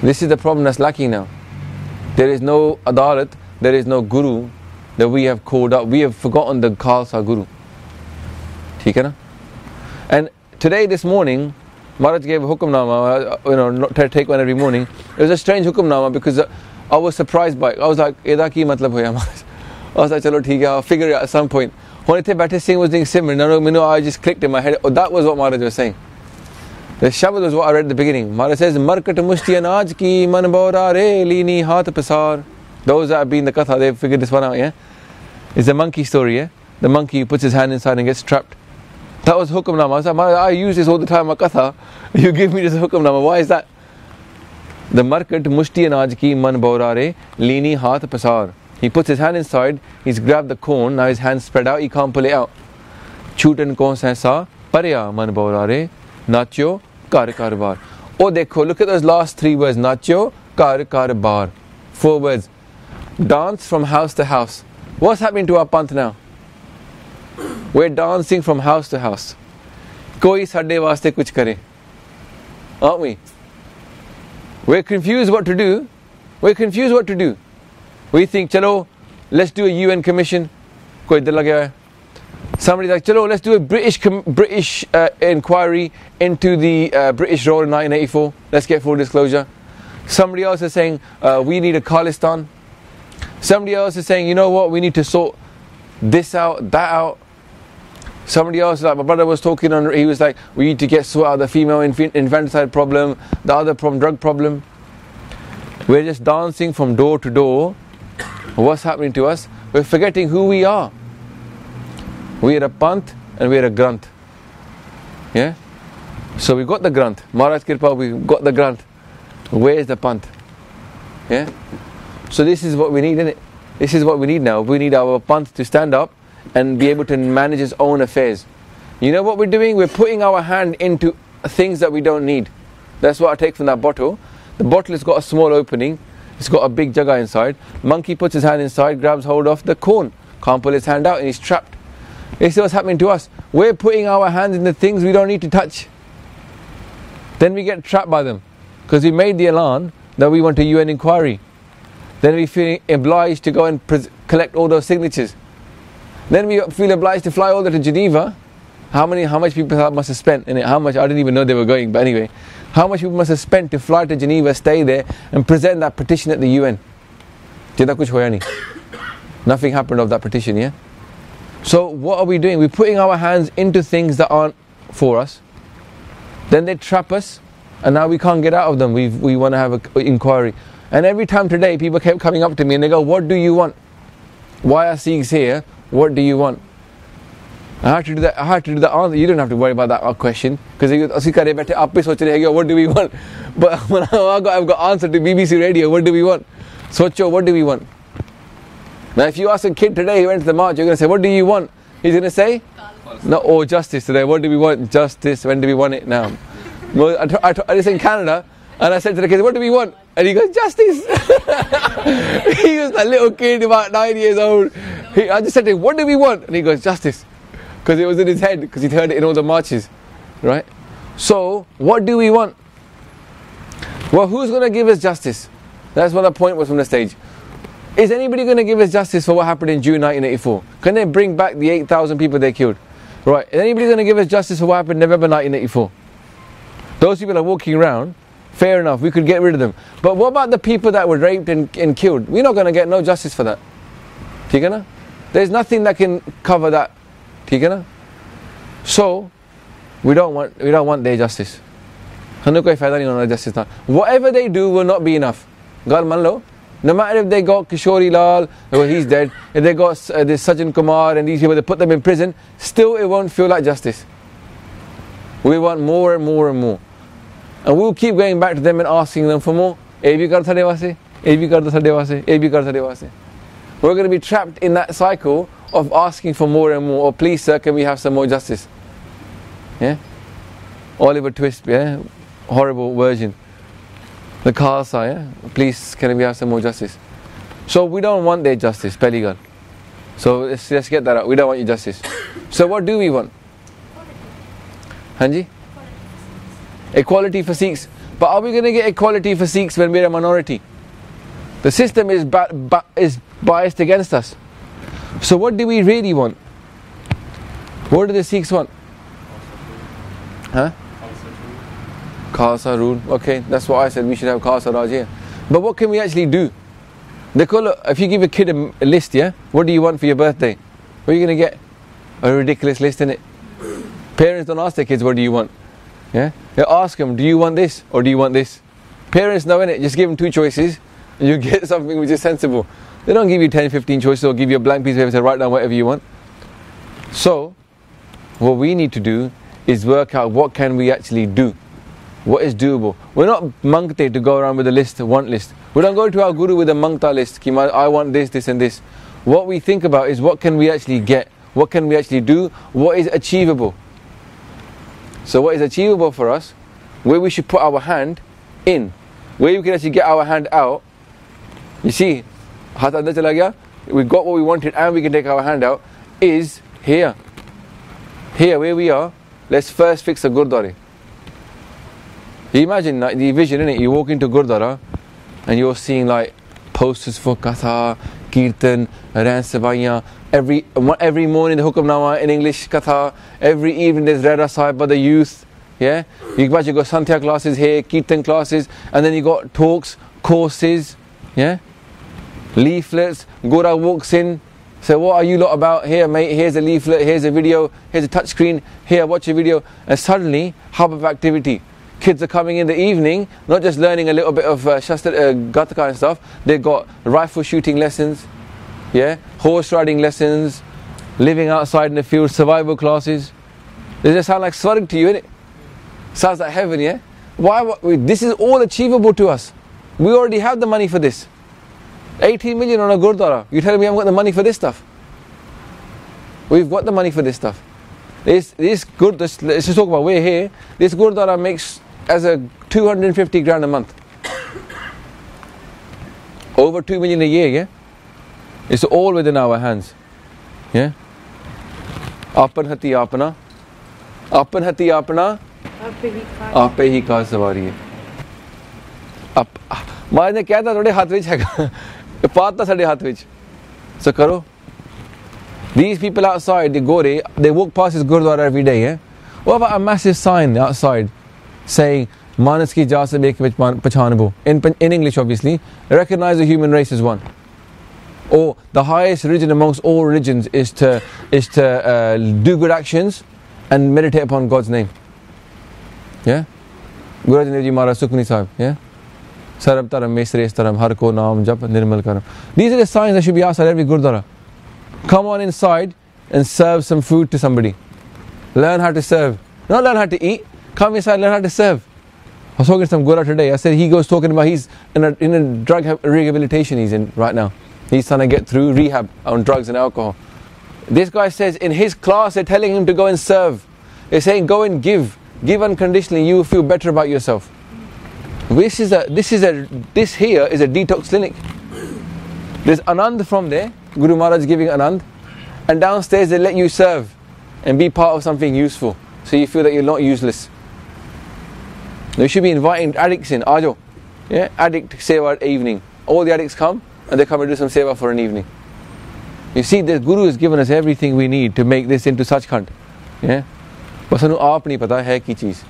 This is the problem that's lacking now. There is no adalat, there is no guru that we have called up. We have forgotten the Khalsa guru. ठीक है ना? And today, this morning, Maharaj gave a hukamnama, not to take one every morning. It was a strange hukamnama because I was surprised by it. I was like, "Eda ki matlab hoya?" I was like, "Chalo theek hai, I'll figure it out at some point." When Bate Singh was doing Simran, I just clicked in my head. Oh, that was what Maharaj was saying. The Shabad was what I read at the beginning. Maharaj says, "Markat mushti anaj ki man bora re lini haat pasar." Those that have been the katha, they've figured this one out. Yeah, it's a monkey story. Yeah, the monkey puts his hand inside and gets trapped. That was hukamnama. I was like, Maharaj, I use this all the time. Katha, you give me this hukamnama. Why is that? The markat mushti anaj ki man bora re lini haat pasar. He puts his hand inside, he's grabbed the corn, now his hand spread out, he can't pull it out. Chutan kon sa parya man borare, nacho kar bar. Oh dekho, look at those last three words, nacho kar bar. 4 words. Dance from house to house. What's happening to our panth now? We're dancing from house to house. Koi sadde vaste kuch kare. Aren't we? We're confused what to do. We think, chalo, let's do a UN commission. Somebody's like, chalo, let's do a British inquiry into the British role in 1984. Let's get full disclosure. Somebody else is saying, we need a Khalistan. Somebody else is saying, you know what, we need to sort this out, that out. Somebody else, like my brother was talking on, he was like, we need to sort out the female infanticide problem, the other problem, drug problem. We're just dancing from door to door. What's happening to us? We're forgetting who we are. We're a panth and we're a granth. Yeah? So we got the granth. Maharaj Kirpa, we got the granth. Where is the panth? Yeah? So this is what we need, isn't it? This is what we need now. We need our panth to stand up and be able to manage its own affairs. You know what we're doing? We're putting our hand into things that we don't need. That's what I take from that bottle. The bottle has got a small opening. It's got a big jagga inside. Monkey puts his hand inside, grabs hold of the corn. Can't pull his hand out and he's trapped. This is what's happening to us. We're putting our hands in the things we don't need to touch. Then we get trapped by them. Because we made the elan that we want a UN inquiry. Then we feel obliged to go and collect all those signatures. Then we feel obliged to fly all the way to Geneva. How much people must have spent in it? How much? I didn't even know they were going, but anyway. How much people must have spent to fly to Geneva, stay there, and present that petition at the UN? Nothing happened of that petition, yeah? So what are we doing? We're putting our hands into things that aren't for us. Then they trap us, and now we can't get out of them. We want to have an inquiry. And every time today, people kept coming up to me and they go, "What do you want? Why are Sikhs here? What do you want?" I had to do that answer. You don't have to worry about that question because what do we want? But when I've got answer to BBC Radio, what do we want? Socho, what do we want? Now if you ask a kid today who went to the march, you're going to say, "What do you want?" He's going to say, "No, oh, justice today. What do we want? Justice. When do we want it now?" Well, I was in Canada and I said to the kids, "What do we want?" And he goes, "Justice." He was a little kid about 9 years old. I just said to him, "What do we want?" And he goes, "Justice." Because it was in his head, because he'd heard it in all the marches, right? So, what do we want? Well, who's going to give us justice? That's what the point was from the stage. Is anybody going to give us justice for what happened in June 1984? Can they bring back the 8,000 people they killed? Right, is anybody going to give us justice for what happened in November 1984? Those people are walking around, fair enough, we could get rid of them. But what about the people that were raped and killed? We're not going to get no justice for that. There's nothing that can cover that. So, we don't want their justice. Whatever they do will not be enough. No matter if they got Kishori Lal, well, he's dead. If they got this Sajjan Kumar and these people, they put them in prison, still it won't feel like justice. We want more and more and more. And we'll keep going back to them and asking them for more. We're going to be trapped in that cycle of asking for more and more. Oh, please sir, can we have some more justice? Yeah? Oliver Twist, yeah? Horrible version. The Khalsa, yeah? Please, can we have some more justice? So we don't want their justice, Peligal. So let's get that out. We don't want your justice. So what do we want? Hanji? Equality for Sikhs. But are we going to get equality for Sikhs when we're a minority? The system is biased against us. So what do we really want? What do the Sikhs want? Huh? Khalsa rule. Okay, that's what I said. We should have Khalsa Raj here. But what can we actually do? If you give a kid a list, yeah, what do you want for your birthday? What are you going to get? A ridiculous list, innit? Parents don't ask their kids, what do you want? Yeah? They ask them, do you want this or do you want this? Parents know, innit? Just give them two choices and you get something which is sensible. They don't give you 10, 15 choices or give you a blank piece of paper and say, write down whatever you want. So, what we need to do is work out what can we actually do. What is doable? We're not mangte to go around with a list, a want list. We don't go to our guru with a mangta list. I want this, this and this. What we think about is what can we actually get? What can we actually do? What is achievable? So what is achievable for us, where we should put our hand in, where we can actually get our hand out. You see, we got what we wanted and we can take our hand out, is here. Here where we are, let's first fix a Gurdwara. You imagine like, the vision, innit? You walk into Gurdwara and you're seeing like posters for Katha, Kirtan, Ran Sabaiyan. Every morning the Hukamnama in English Katha. Every evening there's Rera Sahib by the youth. Yeah? You got Santhya classes here, Kirtan classes, and then you got talks, courses, yeah? Leaflets. Gora walks in. So what are you lot about? Here mate, here's a leaflet, here's a video, here's a touch screen, here watch a video. And suddenly, hub of activity. Kids are coming in the evening, not just learning a little bit of Gataka and stuff. They've got rifle shooting lessons, yeah, horse riding lessons, living outside in the field, survival classes. Does it sound like Swarg to you, innit? Sounds like heaven, yeah? This is all achievable to us. We already have the money for this. 18 million on a Gurdwara. You tell me we haven't got the money for this stuff? We've got the money for this stuff. Let's just talk about we're here. This Gurdwara makes as a 250 grand a month. Over 2 million a year, yeah? It's all within our hands. Yeah? Apan hati apana. Apan hati apana. Ape hi ka savari hai. माँ ने क्या था थोड़े हाथ विच है पात था साढ़े हाथ विच so करो. These people outside, they walk past this Gurdwara every day, yeah? What about a massive sign outside saying Manas ki jaat se bek pachanbo, in English obviously, recognize the human race as one. Or the highest religion amongst all religions is to do good actions and meditate upon God's name. Yeah? Guru Arjan Dev Ji Maharaj Sukhmani Sahib, yeah? Sarab taram mesres taram har ko naam jap nirmal karam. These are the signs that should be outside every Gurdwara. Come on inside and serve some food to somebody. Learn how to serve. Not learn how to eat. Come inside, learn how to serve. I was talking to some Gura today. I said he goes talking about he's in a drug rehabilitation he's in right now. He's trying to get through rehab on drugs and alcohol. This guy says in his class they're telling him to go and serve. They're saying go and give. Give unconditionally, you will feel better about yourself. This here is a detox clinic. There's Anand from there. Guru Maharaj is giving Anand, and downstairs they let you serve and be part of something useful, so you feel that you're not useless. You should be inviting addicts in. Aajo, yeah, addict seva evening. All the addicts come and they come and do some seva for an evening. You see, the Guru has given us everything we need to make this into Sachkhand. Yeah, but sanu aap nahi pata hai ki cheez.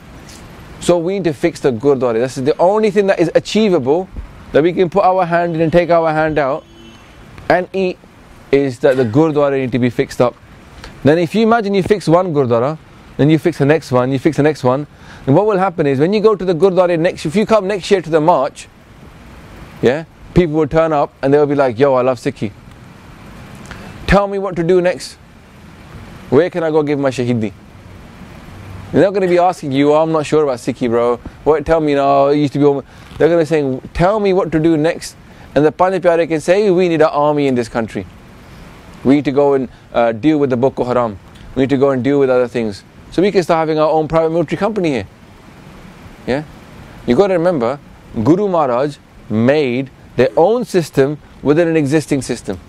So we need to fix the Gurdwara. This is the only thing that is achievable, that we can put our hand in and take our hand out and eat, is that the Gurdwara need to be fixed up. Then if you imagine you fix one Gurdwara, then you fix the next one, you fix the next one, and what will happen is when you go to the Gurdwara if you come next year to the march, yeah, people will turn up and they'll be like, yo, I love Sikhi. Tell me what to do next. Where can I go give my Shahidi? They're not going to be asking you, oh, I'm not sure about Sikhi, bro. What? Tell me now. It used to be. They're going to be saying, tell me what to do next. And the Punj Piare can say, we need an army in this country. We need to go and deal with the Boko Haram. We need to go and deal with other things. So we can start having our own private military company here. Yeah? You got to remember, Guru Maharaj made their own system within an existing system.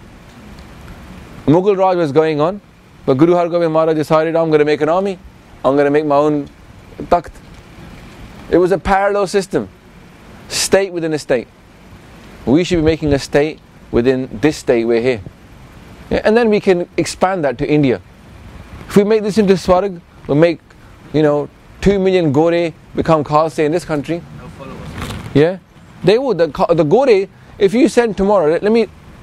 Mughal Raj was going on, but Guru Hargobind Maharaj decided, I'm going to make an army. I'm going to make my own takht. It was a parallel system. State within a state. We should be making a state within this state we're here. Yeah? And then we can expand that to India. If we make this into Swarg, we'll make, 2 million Gore become Khalsa in this country. Yeah? They would. The Gore, if you send tomorrow,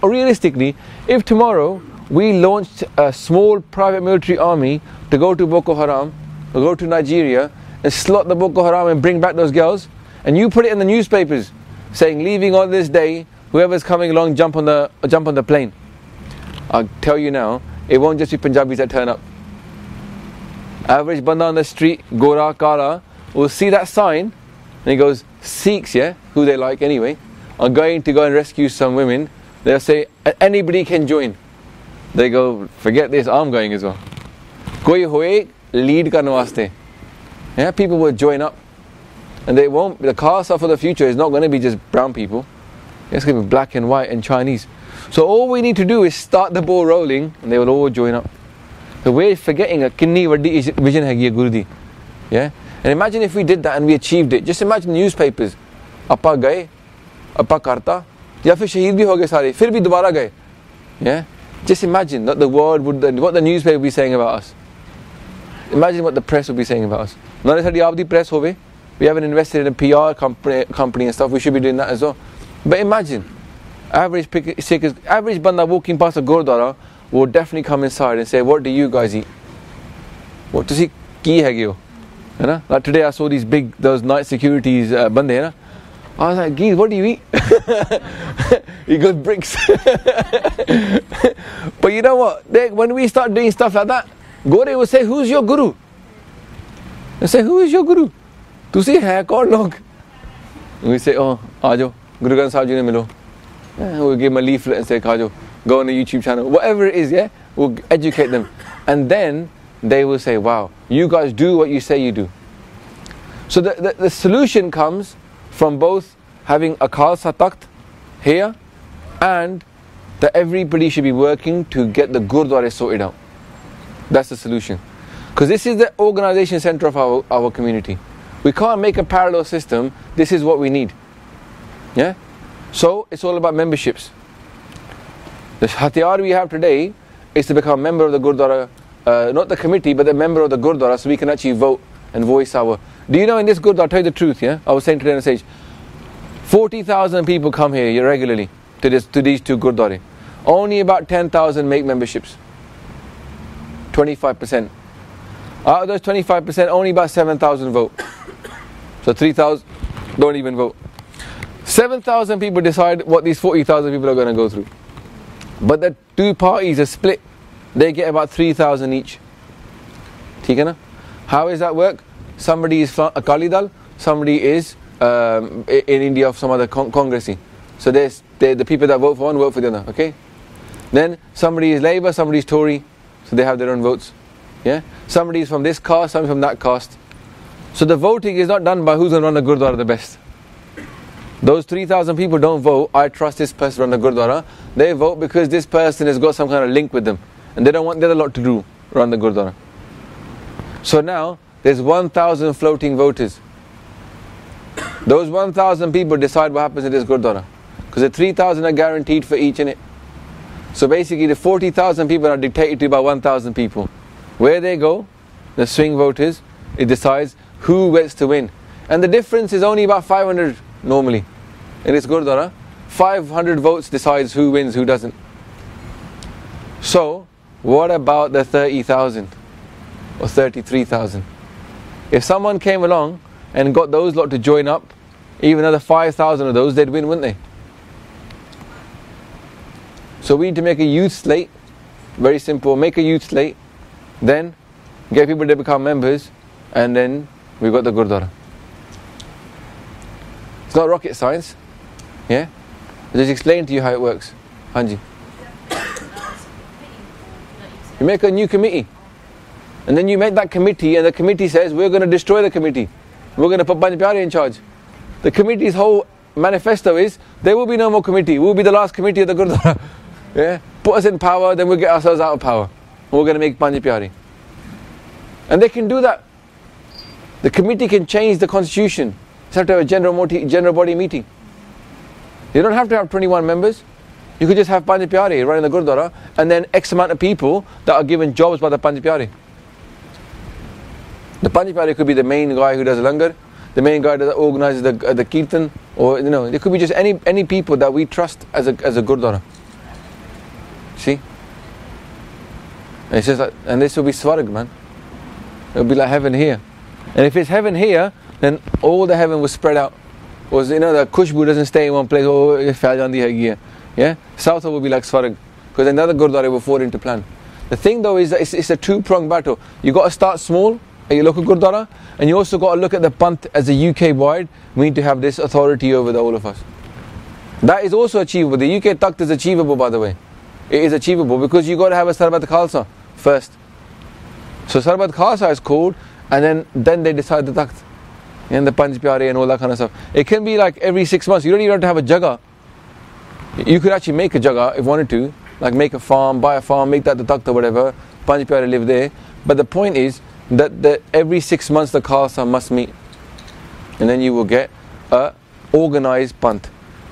realistically, if tomorrow we launched a small private military army to go to Boko Haram, or go to Nigeria, and slot the Boko Haram and bring back those girls, and you put it in the newspapers, saying, leaving on this day, whoever's coming along, jump on the plane. I'll tell you now, it won't just be Punjabis that turn up. Average banda on the street, Gora, Kala, will see that sign, and he goes, Sikhs, yeah, who they like anyway, are going to go and rescue some women. They'll say, anybody can join. They go, forget this, I'm going as well. Koi hoye, lead karne vaste. Yeah, people will join up. And they won't, the Khalsa for the future is not going to be just brown people. It's going to be black and white and Chinese. So all we need to do is start the ball rolling, and they will all join up. So we're forgetting a kinni vaddi vision hai Guru di. Yeah? And imagine if we did that and we achieved it. Just imagine newspapers. Appa gaye, appa karta, ya fir shaheed bhi ho gaye sare, fir bhi dobara gaye. Yeah? Just imagine that the world would, what the newspaper would be saying about us. Imagine what the press would be saying about us. Not sadi aap di press hove. We haven't invested in a PR company and stuff. We should be doing that as well. But imagine, average banda walking past a Gurdwara will definitely come inside and say, what do you guys eat? What does he ki hai gyo? Like today I saw those night securities bande. I was like, Geez, what do you eat? He goes, bricks. But you know what? When we start doing stuff like that, Gore will say, who's your guru? They say, who is your guru? Tusi hai kaun log? We say, oh, aajo, Guru Granth Sahib ji ne milo. We'll give them a leaflet and say, Kajo, go on the YouTube channel. Whatever it is, yeah? We'll educate them. And then they will say, wow, you guys do what you say you do. So the solution comes from both having a Khalsa Takht here, and that everybody should be working to get the Gurdwara sorted out. That's the solution. Because this is the organization center of our community. We can't make a parallel system. This is what we need. Yeah? So it's all about memberships. The hatiyar we have today is to become a member of the Gurdwara, not the committee, but a member of the Gurdwara, so we can actually vote and voice our... Do you know in this Gurdwara, I'll tell you the truth, yeah? I was saying today on stage, 40,000 people come here regularly to these two Gurdwara. Only about 10,000 make memberships. 25%. Out of those 25%, only about 7,000 vote. So 3,000 don't even vote. 7,000 people decide what these 40,000 people are going to go through. But the two parties are split. They get about 3,000 each. ठीक है ना? How does that work? Somebody is Akali Dal, somebody is in India of some other congressy. So the people that vote for one vote for the other. Okay? Then somebody is Labour, somebody is Tory. So they have their own votes. Yeah? Somebody is from this caste, somebody from that caste. So the voting is not done by who's going to run the Gurdwara the best. Those 3,000 people don't vote, I trust this person to run the Gurdwara. They vote because this person has got some kind of link with them. And they don't want the other lot to do, run the Gurdwara. So now, there's 1,000 floating voters. Those 1,000 people decide what happens in this Gurdwara. Because the 3,000 are guaranteed for each in it. So basically the 40,000 people are dictated to by 1,000 people. Where they go, the swing voters, it decides who gets to win. And the difference is only about 500 normally. In this Gurdwara, 500 votes decides who wins, who doesn't. So, what about the 30,000 or 33,000? If someone came along and got those lot to join up, even another 5,000 of those, they'd win, wouldn't they? So we need to make a youth slate. Very simple. Make a youth slate. Then get people to become members. And then we've got the Gurdwara. It's not rocket science. Yeah? I'll just explain to you how it works. Hanji. You make a new committee. And then you make that committee, and the committee says, we're going to destroy the committee. We're going to put Punj Piare in charge. The committee's whole manifesto is, there will be no more committee. We'll be the last committee of the Gurdwara. Yeah? Put us in power, then we'll get ourselves out of power. We're going to make Punj Piare. And they can do that. The committee can change the constitution. Just have to have a general body meeting. You don't have to have 21 members. You could just have Punj Piare running the Gurdwara, and then X amount of people that are given jobs by the Punj Piare. The Punj Piare could be the main guy who does langar, the main guy that organizes the kirtan, or it could be just any people that we trust as a Gurdwara. See? And it's just like, and this will be Swarg, man. It'll be like heaven here. And if it's heaven here, then all the heaven was spread out. Was the Khushbu doesn't stay in one place. Oh, yeah. South will be like Swarg, because another Gurdwara will fall into plan. The thing though is that it's a two-pronged battle. You got to start small at your local Gurdwara, and you also got to look at the Panth as a UK wide. We need to have this authority over all of us. That is also achievable. The UK Takht is achievable, by the way. It is achievable because you got to have a Sarbat Khalsa first. So Sarbat Khalsa is called, and then they decide the Takht. And the Punj Piare and all that kind of stuff. It can be like every 6 months. You don't even have to have a jagah. You could actually make a jagah if you wanted to. Like make a farm, buy a farm, make that the Takht or whatever. Punj Piare live there. But the point is that every 6 months the Khalsa must meet. And then you will get a organized Panth.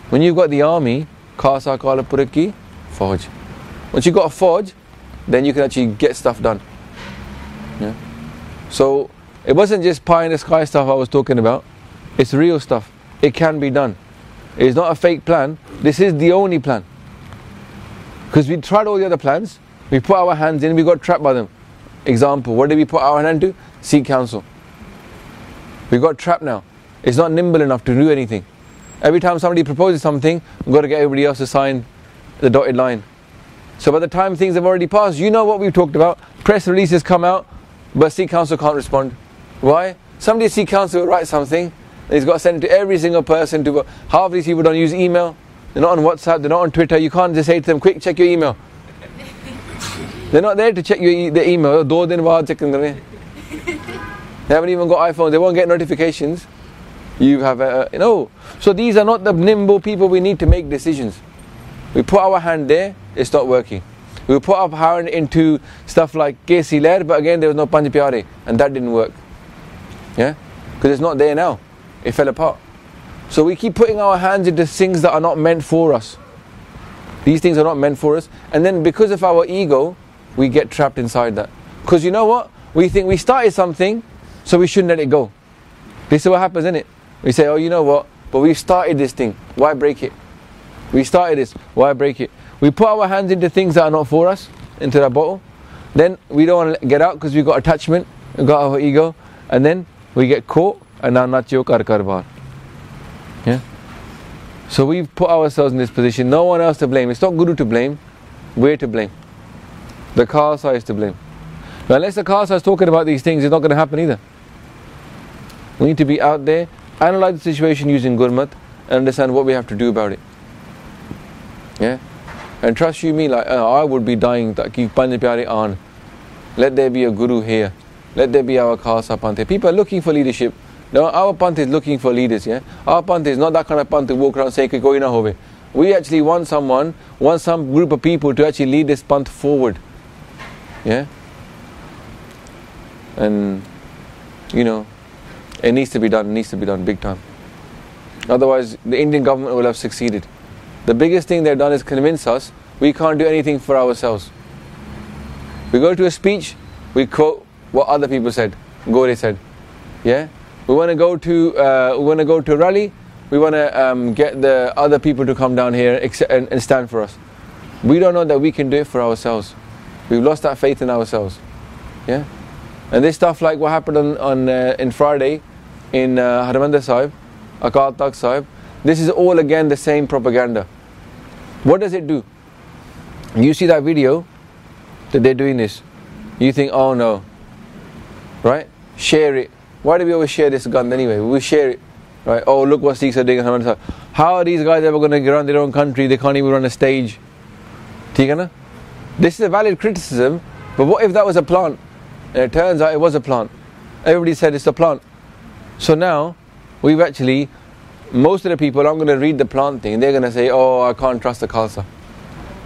When you've got the army, Khalsa Kala Pura Ki Fauj. Once you've got a Fauj, then you can actually get stuff done. Yeah. So it wasn't just pie in the sky stuff I was talking about. It's real stuff. It can be done. It's not a fake plan. This is the only plan. Because we tried all the other plans. We put our hands in, we got trapped by them. Example, what did we put our hand to? Sikh Council. We got trapped now. It's not nimble enough to do anything. Every time somebody proposes something, we've got to get everybody else to sign the dotted line. So by the time things have already passed, you know what we've talked about. Press releases come out, but Sikh Council can't respond. Why? Somebody at Sikh Council will write something, and he's got to send it to every single person. Half of these people don't use email. They're not on WhatsApp. They're not on Twitter. You can't just say to them, quick, check your email. They're not there to check the email. 2 din baad check kar. They haven't even got iPhones. They won't get notifications. You have So these are not the nimble people we need to make decisions. We put our hand there, it's not working. We put our hand into stuff like Kesi Lair, but again there was no Punj Piare, and that didn't work. Yeah? Because it's not there now. It fell apart. So we keep putting our hands into things that are not meant for us. These things are not meant for us. And then because of our ego, we get trapped inside that. Because you know what? We think we started something, so we shouldn't let it go. This is what happens, isn't it? We say, oh, you know what? But we've started this thing. Why break it? We started this. Why break it? We put our hands into things that are not for us, into that bottle. Then we don't want to get out because we've got attachment, we've got our ego. And then we get caught, and now nacho kar bar. Yeah? So we've put ourselves in this position. No one else to blame. It's not Guru to blame. We're to blame. The Khalsa is to blame. Now, unless the Khalsa is talking about these things, it's not going to happen either. We need to be out there, analyze the situation using Gurmat, and understand what we have to do about it. Yeah? And trust you me, like I would be dying to keep Punj Piare on. Let there be a Guru here. Let there be our Khalsa Panth. People are looking for leadership. No, our Panth is looking for leaders. Yeah, our Panth is not that kind of Panth to walk around saying koi na hove. We actually want some group of people to actually lead this Panth forward. Yeah, and it needs to be done. It needs to be done big time. Otherwise, the Indian government will have succeeded. The biggest thing they've done is convince us we can't do anything for ourselves. We go to a speech, we quote what other people said, Gore said. Yeah, we want to go to a rally. We want to get the other people to come down here and stand for us. We don't know that we can do it for ourselves. We've lost that faith in ourselves. Yeah, and this stuff like what happened on Friday in Harmandir Sahib, Akal Takht Sahib. This is all again the same propaganda. What does it do? You see that video that they're doing this. You think, oh no, right? Share it. Why do we always share this gun anyway? We share it, right? Oh, look what Sikhs are doing. How are these guys ever going to run their own country? They can't even run a stage. This is a valid criticism, but what if that was a plant? And it turns out it was a plant. Everybody said it's a plant. So now, we've actually, most of the people, I'm going to read the plant thing, they're going to say, oh, I can't trust the Khalsa.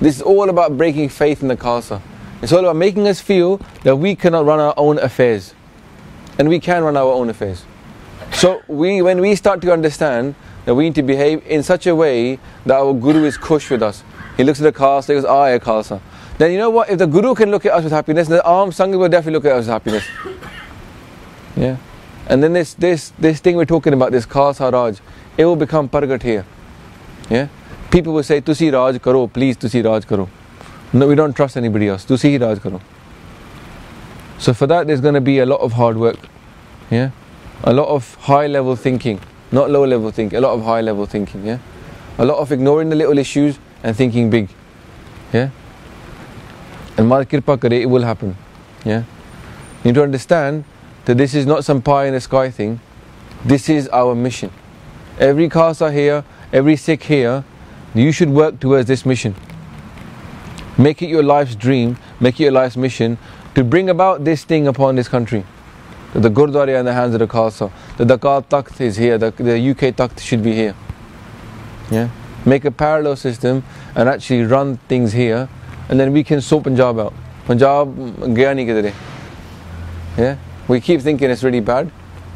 This is all about breaking faith in the Khalsa. It's all about making us feel that we cannot run our own affairs. And we can run our own affairs. So when we start to understand that we need to behave in such a way that our Guru is khush with us. He looks at the Khalsa, he goes, "I Khalsa." Then you know what? If the Guru can look at us with happiness, the Aam Sangha will definitely look at us with happiness. Yeah. And then this thing we're talking about, this Khalsa Raj, it will become Pargat here. Yeah. People will say, "Tusi Raj karo, please Tusi Raj karo." No, we don't trust anybody else. Tusi Raj karo. So for that, there's going to be a lot of hard work. Yeah. A lot of high level thinking, not low level thinking, a lot of high level thinking, yeah. A lot of ignoring the little issues and thinking big. Yeah. And Mala Kirpa Kare, it will happen. Yeah. You need to understand that this is not some pie in the sky thing. This is our mission. Every Khalsa here, every Sikh here, you should work towards this mission. Make it your life's dream, make it your life's mission to bring about this thing upon this country. That the Gurdwara in the hands of the Khalsa, the Dakal Takht is here, the UK Takht should be here. Yeah? Make a parallel system and actually run things here, and then we can sort Punjab out. Punjab gaya nahi kidhare. Yeah? We keep thinking it's really bad,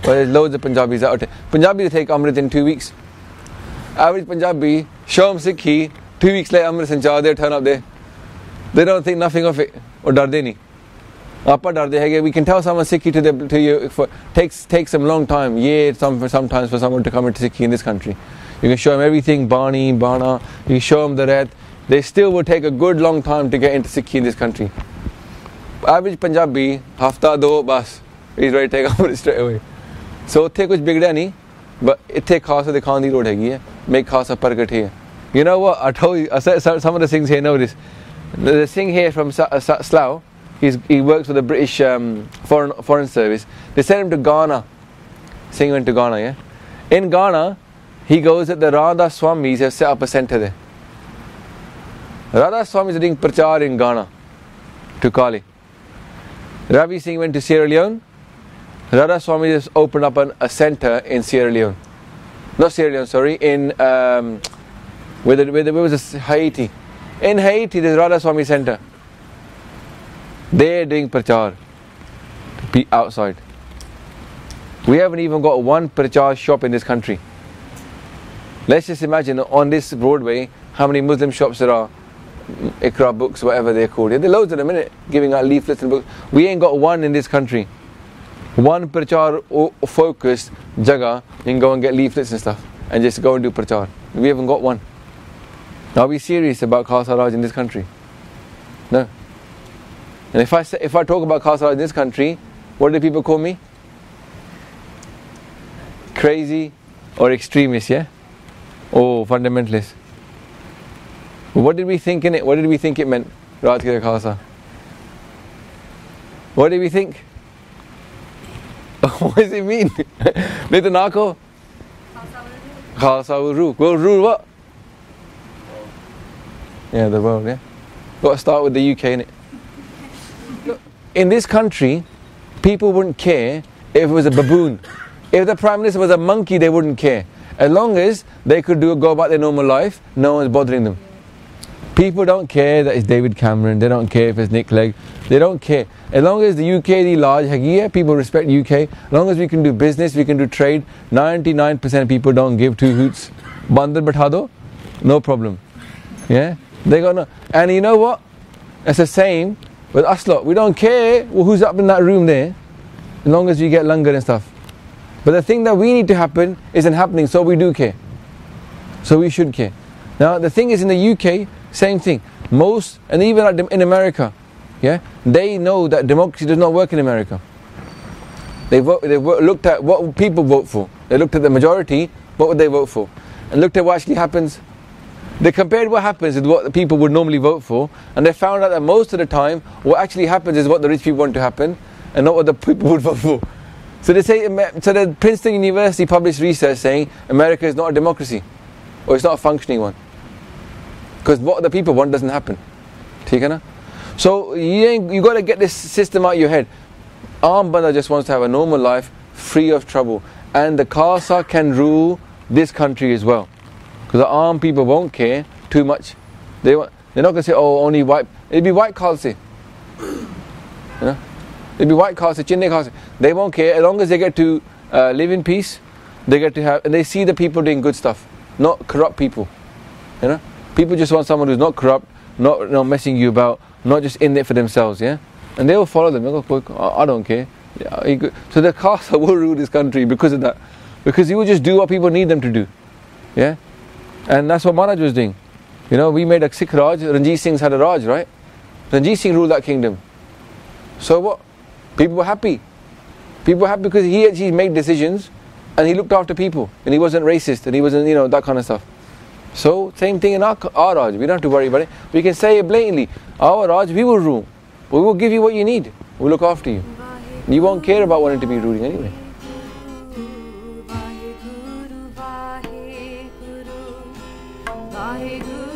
but there's loads of Punjabis out there. Punjabis take Amrit in 2 weeks. Average Punjabi, show them Sikhi, 2 weeks later Amrit Sanchar, they turn up there. They don't think nothing of it, or darde nahi. We can tell someone Sikhi to you takes some long time, sometimes for someone to come into Sikhi in this country. You can show them everything, Bani, Bana, you can show them the Ret. They still will take a good long time to get into Sikhi in this country. Average Punjabi, hafta do bas, he's ready to take Amrit straight away. So ithe kuch bigda nahi, but ithe Khalsa dikhane di lod hegi hai, make Khalsa Pargat here. You know what, I told you, I said some of the things here, know this. The thing here from Slough, he works for the British Foreign Service. They sent him to Ghana. Singh went to Ghana, yeah? In Ghana, he goes that the Radha Swamis have set up a center there. Radha Swamis are doing prachar in Ghana to Kali. Ravi Singh went to Sierra Leone. Radha Swamis has opened up a center in Sierra Leone. Not Sierra Leone, sorry, in where was this? Haiti. In Haiti, there's Radha Swami center. They're doing prachar to be outside. We haven't even got one prachar shop in this country. Let's just imagine on this Broadway how many Muslim shops there are. Ikra books, whatever they're called. There are loads in a minute giving out leaflets and books. We ain't got one in this country. One prachar focused jaga, you can go and get leaflets and stuff and just go and do prachar. We haven't got one. Are we serious about Khalsa Raj in this country? No. And if I talk about Khalsa Raj in this country, what do people call me? Crazy or extremist, yeah? Oh, fundamentalist. What did we think in it? What did we think it meant? Raj Kira Khalsa. What did we think? What does it mean? Nitanako? Khalsa will rule. Will rule what? Yeah, the world, yeah. Got to start with the UK, innit? In this country, people wouldn't care if it was a baboon. If the Prime Minister was a monkey, they wouldn't care. As long as they could go about their normal life, no one's bothering them. People don't care that it's David Cameron, they don't care if it's Nick Clegg, they don't care. As long as the UK is large, people respect UK. As long as we can do business, we can do trade, 99% of people don't give two hoots. Bandar batha do, no problem. Yeah? They got no. And you know what? It's the same with us lot. We don't care who's up in that room there, as long as we get langar and stuff. But the thing that we need to happen isn't happening, so we do care. So we should care. Now the thing is, in the UK, same thing. Most, and even in America, yeah, they know that democracy does not work in America. They looked at what people vote for. They looked at the majority, what would they vote for, and looked at what actually happens. They compared what happens with what the people would normally vote for, and they found out that most of the time, what actually happens is what the rich people want to happen, and not what the people would vote for. So they say, so the Princeton University published research saying America is not a democracy, or it's not a functioning one, because what the people want doesn't happen. So you got to get this system out of your head. Aam Banda just wants to have a normal life, free of trouble, and the Khalsa can rule this country as well. Because the Aam people won't care too much. They're not going to say, oh, only white. It'll be white Khalsa. It'll be white Khalsa, Chinne Khalsa. They won't care as long as they get to live in peace, They get to have, and they see the people doing good stuff, not corrupt people. You know, people just want someone who's not corrupt, not messing you about, not just in it for themselves. Yeah, and they will follow them. They'll go, I don't care. Yeah, so the Khalsa will rule this country because of that, because he will just do what people need them to do. Yeah, and that's what Maharaj was doing. You know, we made a Sikh Raj. Ranjit Singh's had a Raj, right? Ranjit Singh ruled that kingdom. So what? People were happy. People were happy because he actually made decisions and he looked after people and he wasn't racist and he wasn't, that kind of stuff. So, same thing in our Raj. We don't have to worry about it. We can say it blatantly. Our Raj, we will rule. We will give you what you need. We'll look after you. You won't care about wanting to be ruling anyway. Vaheguru